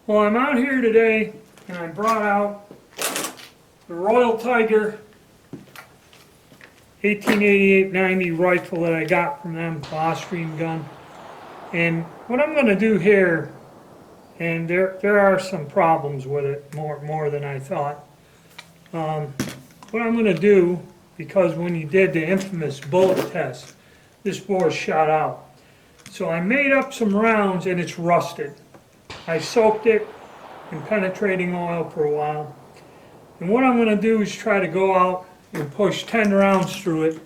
Well, I'm out here today and I brought out the Royal Tiger 1888-90 rifle that I got from them, the Austrian gun. And what I'm going to do here, and there are some problems with it, more than I thought. What I'm going to do, because when you did the infamous bullet test, this bore shot out. So I made up some rounds and it's rusted. I soaked it in penetrating oil for a while. And what I'm going to do is try to go out and push 10 rounds through it.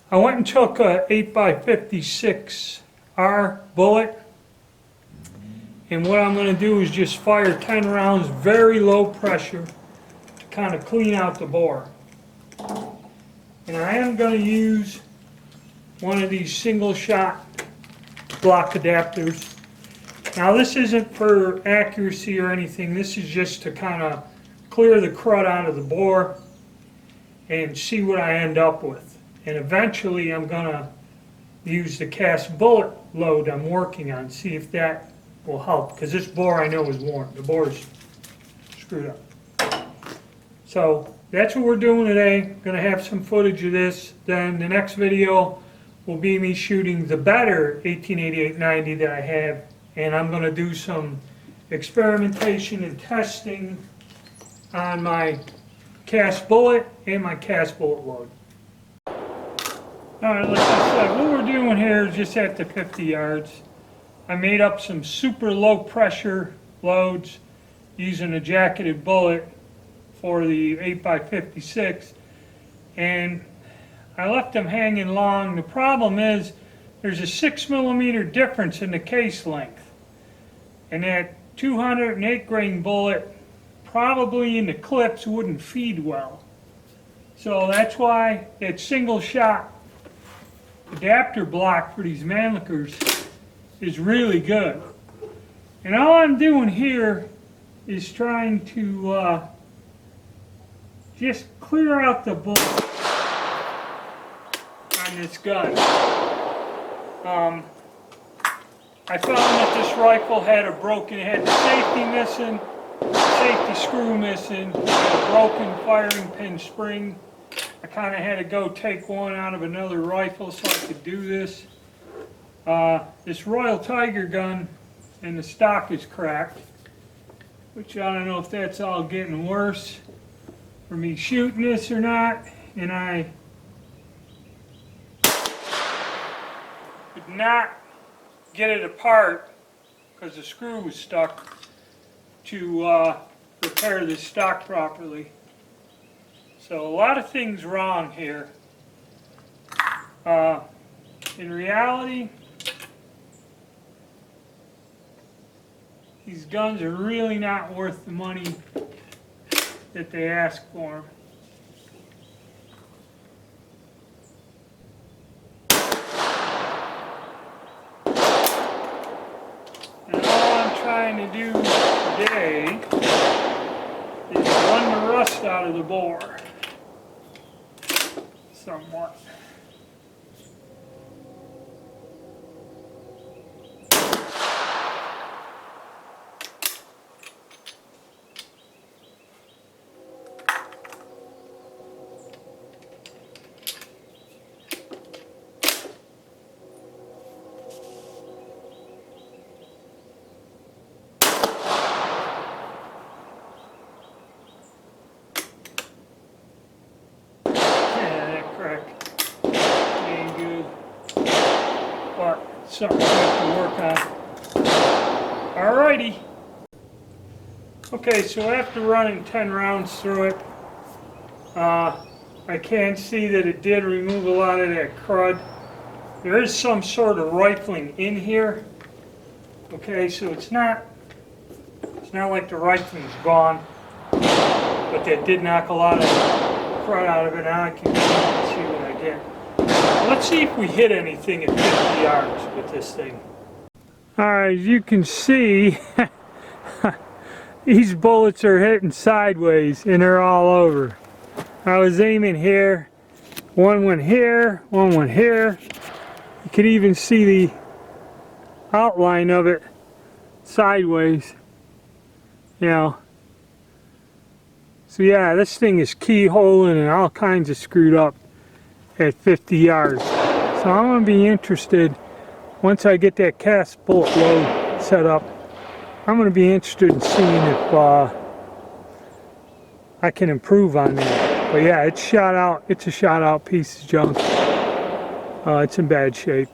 I went and took a 8x56R bullet. And what I'm going to do is just fire 10 rounds, very low pressure, to kind of clean out the bore. And I am going to use one of these single shot block adapters. Now this isn't for accuracy or anything, this is just to kind of clear the crud out of the bore and see what I end up with. And eventually I'm going to use the cast bullet load I'm working on, see if that will help, because this bore I know is worn. The bore is screwed up. So that's what we're doing today. I'm going to have some footage of this. Then the next video will be me shooting the better 1888-90 that I have, and I'm going to do some experimentation and testing on my cast bullet and my cast bullet load. Alright, like I said, what we're doing here is just at the 50 yards. I made up some super low pressure loads using a jacketed bullet for the 8x56, and I left them hanging long. The problem is there's a 6mm difference in the case length, and that 208 grain bullet probably in the clips wouldn't feed well. So that's why that single shot adapter block for these Mannlichers is really good. And all I'm doing here is trying to just clear out the bullet on this gun. I found that this rifle had a broken, it had the safety missing, safety screw missing, a broken firing pin spring. I kind of had to go take one out of another rifle so I could do this. This Royal Tiger gun, and the stock is cracked, which I don't know if that's all getting worse for me shooting this or not. And I could not get it apart because the screw was stuck to repair this stock properly. So a lot of things wrong here. In reality, these guns are really not worth the money that they ask for them. And all I'm trying to do today is run the rust out of the bore somewhat. Ain't good, but something we have to work on. Alrighty. Okay, so after running 10 rounds through it, I can see that it did remove a lot of that crud. There is some sort of rifling in here. Okay, so it's not like the rifling's gone, but that did knock a lot of crud out of it. Now I can see what I get. Let's see if we hit anything at 50 yards with this thing. Alright, as you can see, these bullets are hitting sideways and they're all over. I was aiming here, one went here, one went here. You could even see the outline of it sideways. you know. So yeah, this thing is keyholing and all kinds of screwed up at 50 yards. So I'm going to be interested, once I get that cast bullet load set up, I'm going to be interested in seeing if I can improve on that. But yeah, it's shot out. It's a shot out piece of junk. It's in bad shape.